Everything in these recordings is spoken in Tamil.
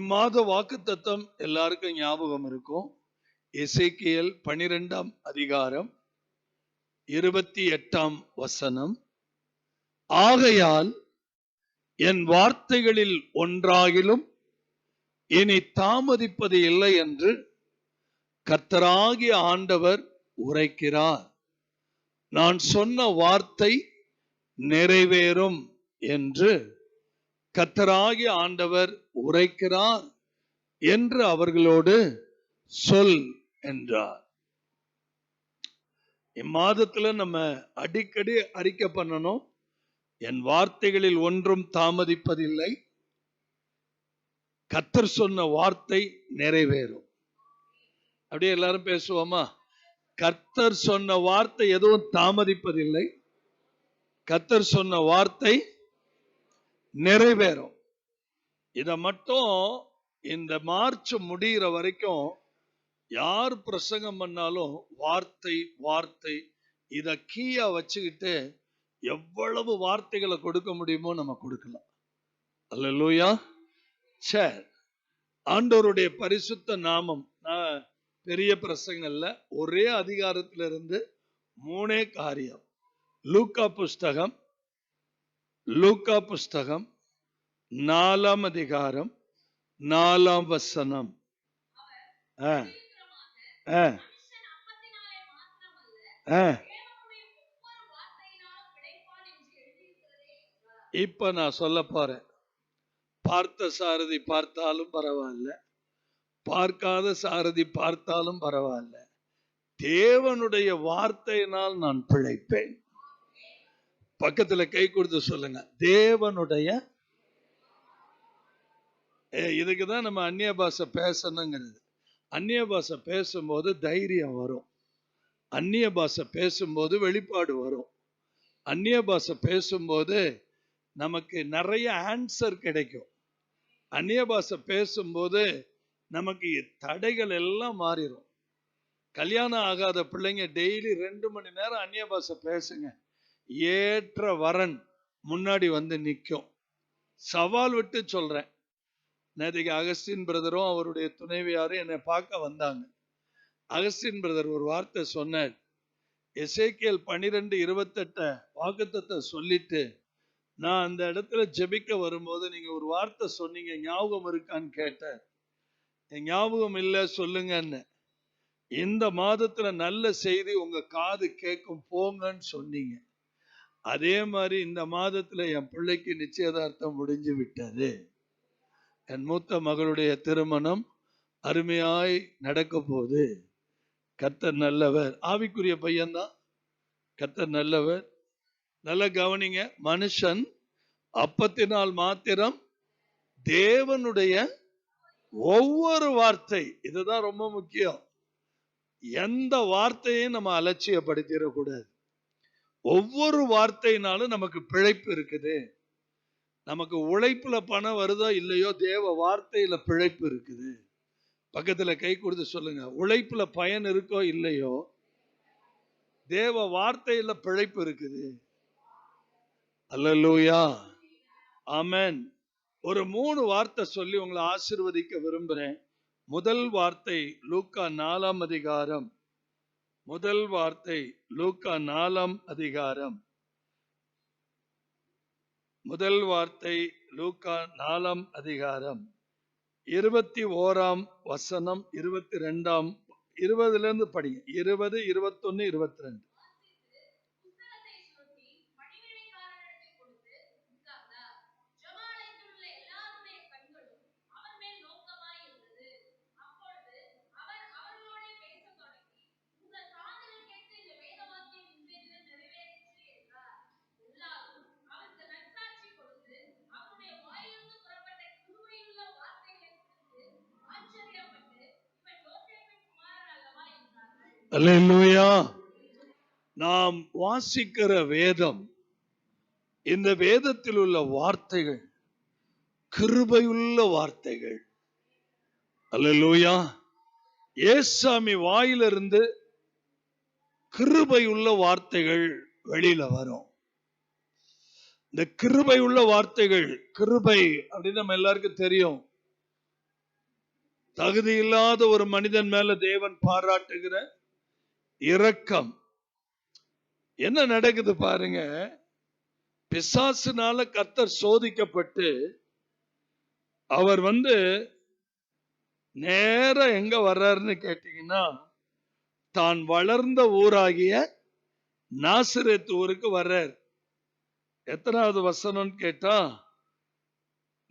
இம்மாத வாக்குத்தத்தம் எல்லாருக்கும் ஞாபகம் இருக்கும். எசேக்கியேல் 12ஆம் அதிகாரம் 28ஆம் வசனம். ஆகையால் என் வார்த்தைகளில் ஒன்றாகிலும் இனி தாமதிப்பது இல்லை என்று கர்த்தராகிய ஆண்டவர் உரைக்கிறார். நான் சொன்ன வார்த்தை நிறைவேறும் என்று கர்த்தராகிய ஆண்டவர் உரைக்கிறார் என்று அவர்களோடு சொல் என்றார். இம்மாதத்துல நம்ம அடிக்கடி அறிக்கை பண்ணணும், என் வார்த்தைகளில் ஒன்றும் தாமதிப்பதில்லை, கர்த்தர் சொன்ன வார்த்தை நிறைவேறும். அப்படியே எல்லாரும் பேசுவோமா? கர்த்தர் சொன்ன வார்த்தை எதுவும் தாமதிப்பதில்லை, கர்த்தர் சொன்ன வார்த்தை நிறைவேறும். இத மட்டும் இந்த மார்ச் முடிகிற வரைக்கும் யார் பிரசங்கம் பண்ணாலும் வார்த்தை வார்த்தை இத கீயா வச்சுக்கிட்டு எவ்வளவு வார்த்தைகளை கொடுக்க முடியுமோ நம்ம கொடுக்கலாம். அல்லேலூயா. சரி, ஆண்டவருடைய பரிசுத்த நாமம். நான் பெரிய பிரசங்கல்ல, ஒரே அதிகாரத்திலிருந்து 3 காரியம். லூக்கா புஸ்தகம் 4ஆம் அதிகாரம் 4ஆம் வசனம். இப்ப நான் சொல்ல போறேன். பார்த்த சாரதி பார்த்தாலும் பரவாயில்ல, பார்க்காத சாரதி பார்த்தாலும் பரவாயில்ல, தேவனுடைய வார்த்தையினால் நான் பிழைப்பேன். பக்கத்துல கை கொடுத்து சொல்லுங்க, தேவனுடைய. இதுக்குதான் நம்ம அந்நிய பாஷை பேசணுங்கிறது. அந்நிய பாஷை பேசும்போது தைரியம் வரும், அந்நிய பாஷை பேசும்போது வெளிப்பாடு வரும், அந்நிய பாஷை பேசும்போது நமக்கு நிறைய ஆன்சர் கிடைக்கும், அந்நிய பாஷை பேசும்போது நமக்கு தடைகள் எல்லாம் மாறிடும். கல்யாணம் ஆகாத பிள்ளைங்க டெய்லி 2 மணி நேரம் அந்நிய பாஷை பேசுங்க, ஏற்ற வரன் முன்னாடி வந்து நிற்கும். சவால் விட்டு சொல்றேன். நேற்றுக்கு அகஸ்டின் பிரதரும் அவருடைய துணைவியாரும் என்னை பார்க்க வந்தாங்க. அகஸ்டின் பிரதர் ஒரு வார்த்தை சொன்னார். எசேக்கியேல் 12:28 வாக்குத்தத்தை சொல்லிட்டு நான் அந்த இடத்துல ஜெபிக்க வரும்போது நீங்க ஒரு வார்த்தை சொன்னீங்க, ஞாபகம் இருக்கான்னு கேட்டார். ஞாபகம் இல்லை சொல்லுங்கன்னு. இந்த மாதத்துல நல்ல செய்தி உங்க காது கேட்கும், போங்கன்னு சொன்னீங்க. அதே மாதிரி இந்த மாதத்துல என் பிள்ளைக்கு நிச்சயதார்த்தம் முடிஞ்சு விட்டது. என் மூத்த மகளுடைய திருமணம் அருமையாய் நடக்க போகுது. கர்த்தர் நல்லவர். ஆவிக்குரிய பையன்தான், கர்த்தர் நல்லவர். நல்ல கவனிங்க, மனுஷன் அப்பத்தினால் மாத்திரம் தேவனுடைய ஒவ்வொரு வார்த்தை, இதுதான் ரொம்ப முக்கியம். எந்த வார்த்தையும் நம்ம அலட்சியப்படுத்திடக்கூடாது. ஒவ்வொரு வார்த்தையினாலும் நமக்கு பிழைப்பு இருக்குது. நமக்கு உழைப்புல பணம் வருதோ இல்லையோ, தேவ வார்த்தையில பிழைப்பு இருக்குது. பக்கத்துல கை கொடுத்து சொல்லுங்க, உழைப்புல பயன் இருக்கோ இல்லையோ, தேவ வார்த்தையில பிழைப்பு இருக்குது. அல்லேலூயா, ஆமென். ஒரு 3 வார்த்தை சொல்லி உங்களை ஆசீர்வதிக்க விரும்புறேன். முதல் வார்த்தை லூக்கா 4ஆம் அதிகாரம். முதல் வார்த்தை லூக்கா 4ஆம் அதிகாரம். முதல் வார்த்தை லூக்கா 4ஆம் அதிகாரம் 21ஆம் வசனம், 22ஆம் 20ல படிங்க. 20, 21, 22. அல்லேலூயா. நாம் வாசிக்கிற வேதம், இந்த வேதத்தில் உள்ள வார்த்தைகள் கிருபையுள்ள வார்த்தைகள். அல்லேலூயா. ஏசாமி வாயிலிருந்து கிருபையுள்ள வார்த்தைகள் வெளியில வரும். இந்த கிருபையுள்ள வார்த்தைகள், கிருபை அப்படின்னு நம்ம எல்லாருக்கும் தெரியும். தகுதி இல்லாத ஒரு மனிதன் மேல தேவன் பாராட்டுகிற இரக்கம். என்ன நடக்குது பாருங்க, பிசாசுனால கர்த்தர் சோதிக்கப்பட்டு அவர் நேர எங்க வர்றாருன்னு கேட்டீங்கன்னா, தான் வளர்ந்த ஊராகிய நாசரேத் ஊருக்கு வர்றார். எத்தனாவது வசனம் கேட்டா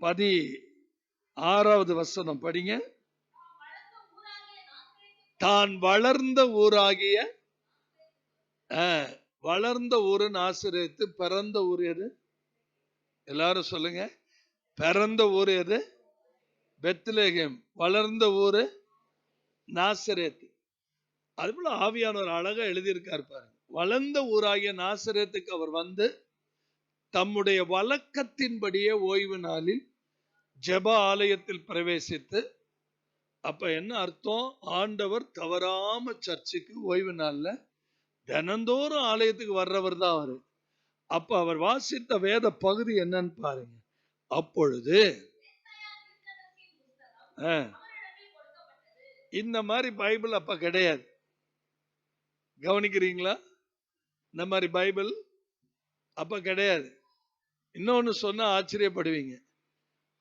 16வது வசனம் படிங்க. தான் வளர்ந்த ஊராகிய, வளர்ந்த ஊரு நாசரேத்து. பிறந்த ஊர் எது? எல்லாரும் சொல்லுங்க. பிறந்த ஊர் எது? பெத்லகேம். வளர்ந்த ஊரு நாசரேத்து. அதுபோல ஆவியானவர் அழகா எழுதியிருக்கார் பாருங்க. வளர்ந்த ஊராகிய நாசரேத்துக்கு அவர் தம்முடைய வழக்கத்தின்படியே ஓய்வு நாளில் ஜெப ஆலயத்தில் பிரவேசித்து, அப்ப என்ன அர்த்தம்? ஆண்டவர் தவறாம சர்ச்சுக்கு ஓய்வு நாள்ல தினந்தோறும் ஆலயத்துக்கு வர்றவர் தான் அவரு. அப்ப அவர் வாசித்த வேத பகுதி என்னன்னு பாருங்க. அப்பொழுது இந்த மாதிரி பைபிள் அப்ப கிடையாது. கவனிக்கிறீங்களா? இந்த மாதிரி பைபிள் அப்ப கிடையாது. இன்னொன்னு சொன்னா ஆச்சரியப்படுவீங்க.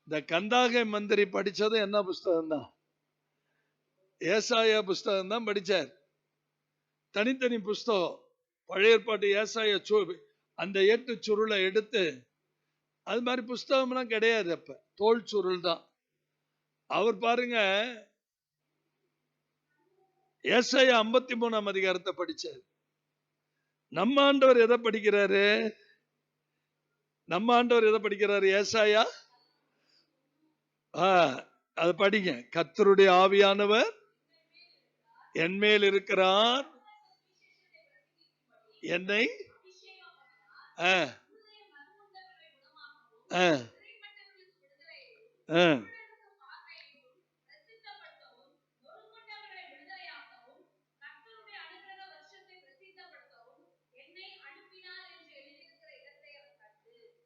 இந்த கந்தாகை மந்திரி படிச்சது என்ன புஸ்தகம் தான்? ஏசாயா புஸ்தகம் தான் படிச்சார். தனித்தனி புஸ்தகம். பழைய ஏற்பாட்டு ஏசாயா அந்த 8 சுருளை எடுத்து, அது மாதிரி புஸ்தகம்லாம் கிடையாது. அப்ப தோல் சுருள் தான். அவர் பாருங்க, ஏசாயா 53ஆம் அதிகாரத்தை படிச்சார். நம்ம ஆண்டவர் எதை படிக்கிறாரு? ஏசாயா அது படிங்க. கர்த்தருடைய ஆவியானவர் என்மேல் இருக்கிறார், என்னை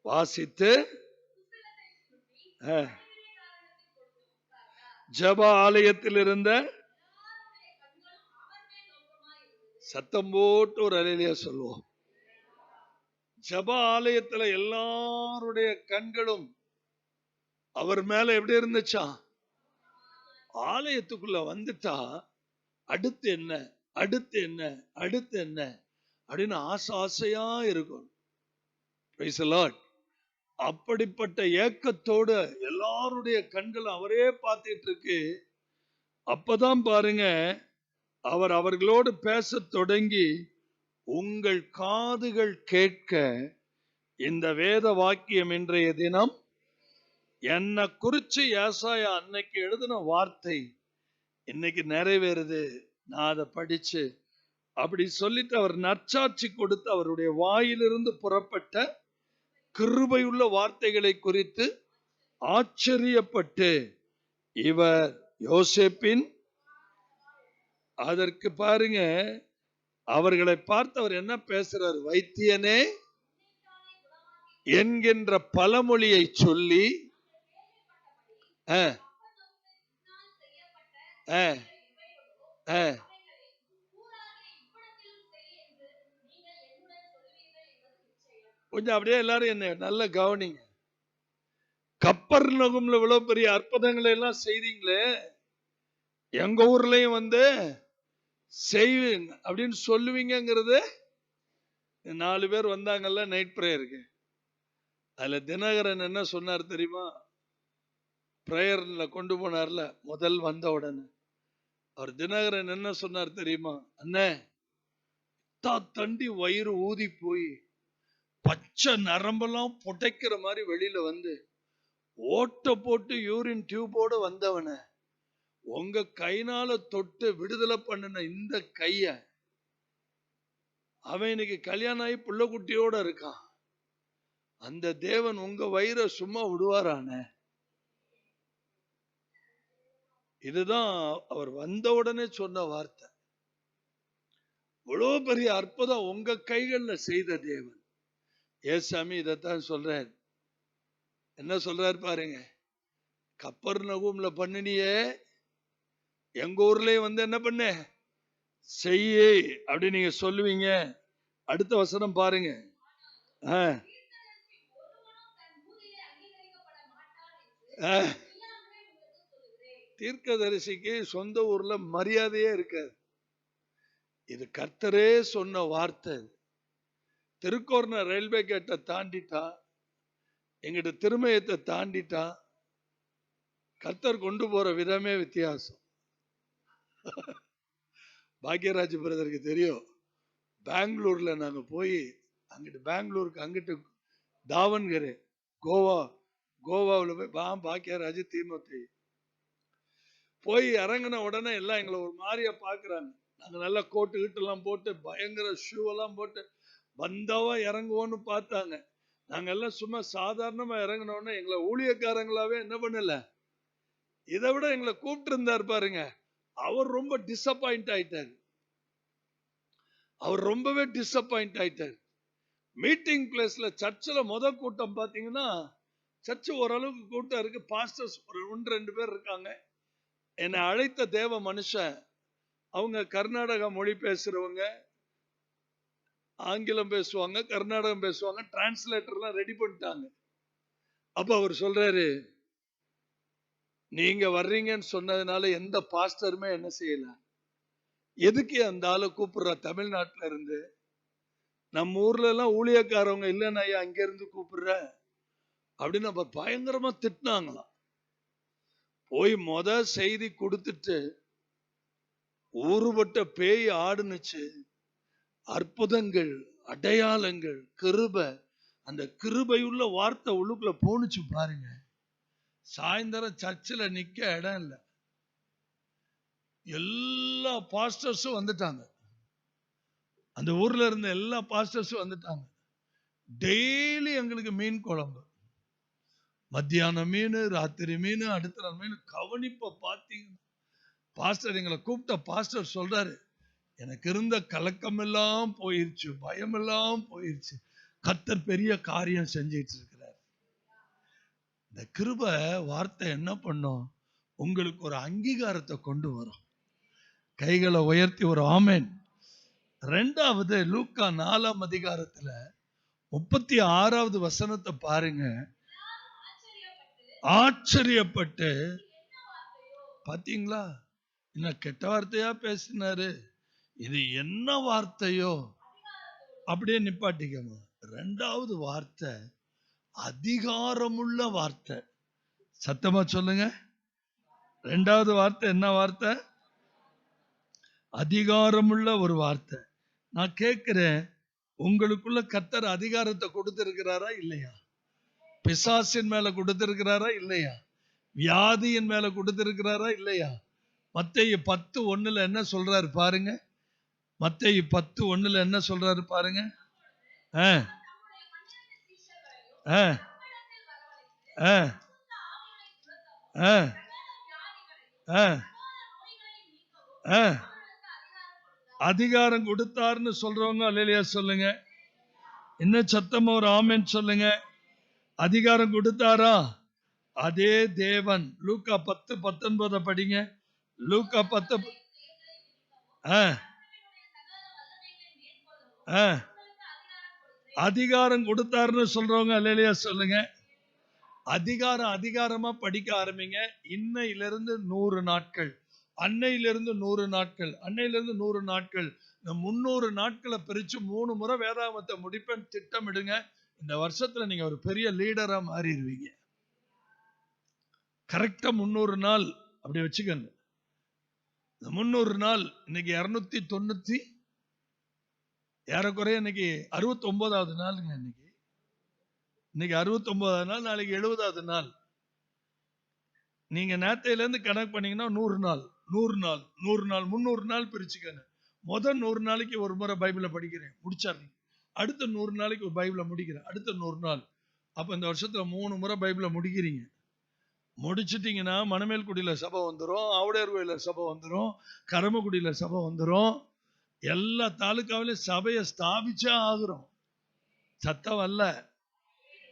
வாசித்து ஜெப ஆலயத்தில் இருந்த சத்தம் போட்டு ஒரு அல்லேலூயா சொல்லுவோம். ஜெப ஆலயத்துல எல்லாருடைய கண்களும் அவர் மேல எப்படி இருந்துச்சா? ஆலயத்துக்குள்ள வந்துட்டா அடுத்து என்ன, அடுத்து என்ன, அடுத்து என்ன அப்படின்னு ஆசையா இருக்கும். Praise the Lord. அப்படிப்பட்ட ஏக்கத்தோடு எல்லாருடைய கண்கள் அவரே பார்த்துட்டு இருக்கு. அப்பதான் பாருங்க, அவர் அவர்களோடு பேச தொடங்கி, உங்கள் காதுகள் கேட்க இந்த வேத வாக்கியம் இன்றைய தினம் என்ன குறிச்சு ஏசாயா அன்னைக்கு எழுதின வார்த்தை இன்னைக்கு நிறைவேறுது. நான் அதை படிச்சு அப்படி சொல்லிட்டு அவர் நற்சாட்சி கொடுத்து அவருடைய வாயிலிருந்து புறப்பட்ட கிருபையுள்ள வார்த்தைகளை குறித்து ஆச்சரியப்பட்டு, இவர் யோசேப்பின், அதற்கு பாருங்க அவர்களை பார்த்து அவர் என்ன பேசுறார்? வைத்தியனே என்கின்ற பழமொழியை சொல்லி கொஞ்சம் அப்படியே எல்லாரும் என்ன நல்ல கவனிங்க. கப்பர்நகூம்ல இவ்வளவு பெரிய அற்புதங்களை எல்லாம் செய்தீங்களே, எங்க ஊர்லயும் செய்வீங்க அப்படின்னு சொல்லுவீங்கிறது. 4 பேர் வந்தாங்கல்ல நைட் பிரேயருக்கு, அதுல தினகரன் என்ன சொன்னார் தெரியுமா? பிரேயர்ல கொண்டு போனார்ல முதல் வந்த உடனே அவர் தினகரன் என்ன சொன்னார் தெரியுமா? அண்ணே, தண்டி வயிறு ஊதி போய் பச்சை நரம்பெல்லாம் புடைக்கிற மாதிரி வெளியில ஓட்ட போட்டு யூரின் டியூபோட வந்தவன உங்க கைனால தொட்டு விடுதலை பண்ணின இந்த கைய, அவன் இன்னைக்கு கல்யாணம் ஆகி புள்ள குட்டியோட இருக்கான். அந்த தேவன் உங்க வயிறை சும்மா விடுவாரான? இதுதான் அவர் வந்த உடனே சொன்ன வார்த்தை. இவ்வளவு பெரிய அற்புதம் உங்க கைகள்ல செய்த தேவன். ஏசாமி இதைத்தான் சொல்றார். என்ன சொல்றாரு பாருங்க, கப்பர்நகூம்ல பண்ணினியே எங்க ஊர்லயே வந்து என்ன பண்ண செய்யே அப்படி நீங்க சொல்லுவீங்க. அடுத்த வசனம் பாருங்க. தீர்க்கதரிசிக்கு சொந்த ஊர்ல மரியாதையே இருக்காது. இது கர்த்தரே சொன்ன வார்த்தை. திருக்கோர்ண ரயில்வே கேட்டை தாண்டிட்டா, எங்கிட்ட திருமயத்தை தாண்டிட்டா, கர்த்தர் கொண்டு போற விதமே வித்தியாசம். பாக்யராஜ் பிரதருக்கு தெரியும். பெங்களூர்ல நாங்க போய் அங்கிட்டு பெங்களூருக்கு அங்கிட்டு தாவன்கரே கோவாவில் போய் பாக்யராஜ் தீமத்தை போய் இறங்கின உடனே எல்லாம் எங்களை ஒரு மாதிரியா பாக்குறாங்க. நாங்க நல்லா கோட்டு கிட்டெல்லாம் போட்டு பயங்கர ஷூ எல்லாம் போட்டு வந்தவா இறங்குவோன்னு பார்த்தாங்க. நாங்க எல்லாம் சும்மா சாதாரணமா இறங்கினோன்னு எங்களை ஊழியக்காரங்களாவே என்ன பண்ணல, இதை விட எங்களை கூப்பிட்டு இருந்தார் பாருங்க. அவர் ரொம்ப டிசப்பாயிண்ட் ஆயிட்டாரு. அவர் ரொம்பவே டிசப்பாயிண்ட் ஆயிட்டாரு. மீட்டிங் பிளேஸ்ல சர்ச்சில் கூட்டம் பாத்தீங்கன்னா, சர்ச்சு ஓரளவுக்கு கூட்டம் இருக்கு. பாஸ்டர்ஸ் ஒரு 1-2 பேர் இருக்காங்க. என்னை அழைத்த தேவ மனுஷன், அவங்க கர்நாடகா மொழி பேசுறவங்க, ஆங்கிலம் பேசுவாங்க, கர்நாடகம் பேசுவாங்க, டிரான்ஸ்லேட்டர்லாம் ரெடி பண்ணிட்டாங்க. அப்ப அவர் சொல்றாரு, நீங்க வர்றீங்கன்னு சொன்னதுனால எந்த பாஸ்டருமே என்ன செய்யல, எதுக்கு அந்த ஆளை கூப்பிடுற தமிழ்நாட்டுல இருந்து, நம்ம ஊர்ல எல்லாம் ஊழியக்காரவங்க இல்லைன்னு ஐயா அங்க இருந்து கூப்பிடுற அப்படின்னு நம்ம பயங்கரமா திட்டினாங்களாம். போய் செய்தி கொடுத்துட்டு ஊறுபட்ட பேய் ஆடுனுச்சு. அற்புதங்கள், அடையாளங்கள், கிருபை, அந்த கிருபையுள்ள வார்த்தை உள்ளுக்குள்ள போனுச்சு பாருங்க. சாயந்தரம் சர்ச்சில் நிக்க இடம் இல்லை. எல்லா பாஸ்டர்ஸும் வந்துட்டாங்க. அந்த ஊர்ல இருந்த எல்லா பாஸ்டர்ஸும் வந்துட்டாங்க. டெய்லி எங்களுக்கு மீன் குழம்பு, மத்தியானம் மீன், ராத்திரி மீன், அடுத்த நாள் மீன். கவனிப்ப பாத்தீங்கன்னா, பாஸ்டர் எங்களை கூப்பிட்ட பாஸ்டர் சொல்றாரு, எனக்கு இருந்த கலக்கம் எல்லாம் போயிருச்சு, பயம் எல்லாம் போயிருச்சு, கர்த்தர் பெரிய காரியம் செஞ்சிட்டு இருக்கிறார். இந்த கிருபை வார்த்தை என்ன பண்ணும், உங்களுக்கு ஒரு அங்கீகாரத்தை கொண்டு வரும். கைகளை உயர்த்தி ஒரு ஆமென். 2வது லூக்கா 4ஆம் அதிகாரத்துல 36வது வசனத்தை பாருங்க. ஆச்சரியப்பட்டு, பாத்தீங்களா, என்ன கெட்ட வார்த்தையா பேசினாரு, இது என்ன வார்த்தையோ அப்படியே நிப்பாட்டிக்கணும். 2வது வார்த்தை அதிகாரமுள்ள வார்த்தை. சத்தமா சொல்லுங்க. 2வது வார்த்தை என்ன வார்த்தை? அதிகாரமுள்ள ஒரு வார்த்தை. நான் கேட்கிறேன், உங்களுக்குள்ள கர்த்தர் அதிகாரத்தை கொடுத்திருக்கிறாரா இல்லையா? பிசாசின் மேல கொடுத்திருக்கிறாரா இல்லையா? வியாதியின் மேல கொடுத்திருக்கிறாரா இல்லையா? மத்தேயு 10:1 என்ன சொல்றாரு பாருங்க. மத்தேயு 10:1 என்ன சொல்றாரு பாருங்க. அதிகாரம் கொடுத்தாருன்னு சொல்றவங்க அல்லேலூயா சொல்லுங்க. என்ன சத்தமா ஒரு ஆமென் சொல்லுங்க. அதிகாரம் கொடுத்தாரா? அதே தேவன். லூக்கா 10:19 படிங்க. லூக்கா 10 அதிகாரம் கொடுத்தாருன்னு சொல்றவங்க அல்லேலூயா சொல்லுங்க. அதிகாரமா படிக்க ஆரம்பிங்க. இன்னையிலிருந்து 100 நாட்கள், அன்னையிலிருந்து 100 நாட்கள், அன்னையிலிருந்து 100 நாட்கள், 300 நாட்களை பிரிச்சு 3 முறை வேதாகமத்தை முடிப்பேன் திட்டமிடுங்க. இந்த வருஷத்துல நீங்க ஒரு பெரிய லீடரா மாறிடுவீங்க. கரெக்டா 300 நாள் அப்படி வச்சுக்கங்க. 300 நாள் இன்னைக்கு 290, ஏறக்குறைய இன்னைக்கு 69வது நாளுங்க. இன்னைக்கு 69வது நாள், நாளைக்கு 70வது நாள். நீங்க நேத்தையில இருந்து கணக்கு பண்ணீங்கன்னா 100 நாள், 100 நாள், 100 நாள், 300 நாள் பிரிச்சுக்கங்க. முதல் 100 நாளைக்கு ஒரு முறை பைபிளை படிக்கிறேன், முடிச்சாருங்க. அடுத்த 100 நாளைக்கு ஒரு பைபிளை முடிக்கிறேன், அடுத்த 100 நாள். அப்ப இந்த வருஷத்துல 3 முறை பைபிளை முடிக்கிறீங்க. முடிச்சிட்டீங்கன்னா மணமேல்குடியில சபை வந்துடும், ஆவுடையார் கோயில சபை வந்துடும், கரமக்குடியில சபை வந்துடும். எல்லா தாலுக்காவிலையும் சபையை ஸ்தாபிச்சா ஆகுறோம். சத்தம் அல்ல,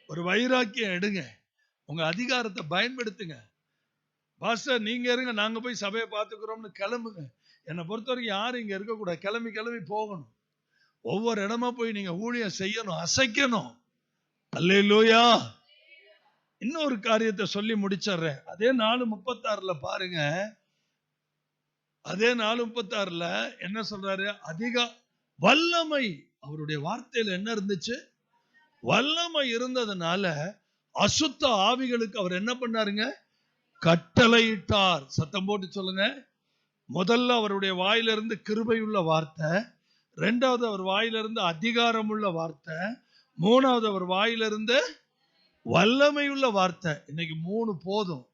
ஒரு வைராக்கியம் எடுங்க, உங்க அதிகாரத்தை பயன்படுத்துங்க. பாஸ்டர் நீங்க இருங்க, நாங்க போய் சபையை பார்த்துக்கிறோம்னு கிளம்புங்க. என்னை பொறுத்த வரைக்கும் யாரும் இங்க இருக்கக்கூடாது, கிளம்பி கிளம்பி போகணும். ஒவ்வொரு இடமா போய் நீங்க ஊழியம் செய்யணும், அசைக்கணும். அல்லேலூயா. இன்னொரு காரியத்தை சொல்லி முடிச்சிடுறேன். அதே 4:36 பாருங்க. அதே 4:36 என்ன சொல்றாரு? அதிக வல்லமை, அவருடைய வார்த்தையில என்ன இருந்துச்சு? வல்லமை இருந்ததுனால அசுத்த ஆவிகளுக்கு அவர் என்ன பண்ணாருங்க? கட்டளையிட்டார். சத்தம் போட்டு சொல்லுங்க. முதல்ல அவருடைய வாயிலிருந்து கிருபையுள்ள வார்த்தை, இரண்டாவது அவர் வாயிலிருந்து அதிகாரம் உள்ள வார்த்தை, மூணாவது அவர் வாயிலிருந்து வல்லமையுள்ள வார்த்தை. இன்னைக்கு 3 போதும்.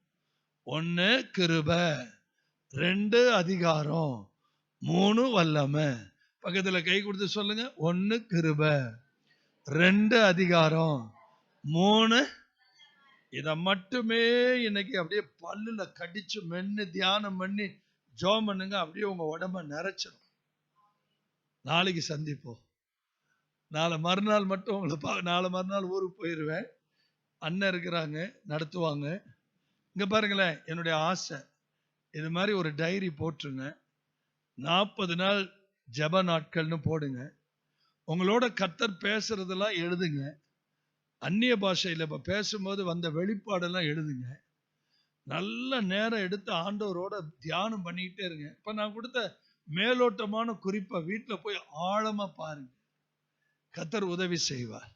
1 கிருபை, 2 அதிகாரம், 3 வல்லமை. பக்கத்துல கை கொடுத்து சொல்லுங்க. 1 கிருபை, 2 அதிகாரம், 3. இத மட்டுமே இன்னைக்கு அப்படியே பல்லுல கடிச்சு மென்னு தியானம் பண்ணி ஜெபம் பண்ணுங்க. அப்படியே உங்க உடம்ப நிறைச்சிடும். நாளைக்கு சந்திப்போம். நாளை மறுநாள் மட்டும் உங்களை நாளை மறுநாள் ஊருக்கு போயிடுவேன். அண்ணன் இருக்கிறாங்க, நடத்துவாங்க. இங்க பாருங்களேன், என்னுடைய ஆசை இது மாதிரி ஒரு டைரி போட்டுருங்க. 40 நாள் ஜெப நாட்கள்னு போடுங்க. உங்களோட கர்த்தர் பேசுறதெல்லாம் எழுதுங்க. அந்நிய பாஷையில் இப்ப பேசும்போது வந்த வெளிப்பாடெல்லாம் எழுதுங்க. நல்ல நேரம் எடுத்து ஆண்டவரோட தியானம் பண்ணிக்கிட்டே இருங்க. இப்ப நான் கொடுத்த மேலோட்டமான குறிப்பை வீட்டுல போய் ஆழமா பாருங்க. கர்த்தர் உதவி செய்வார்.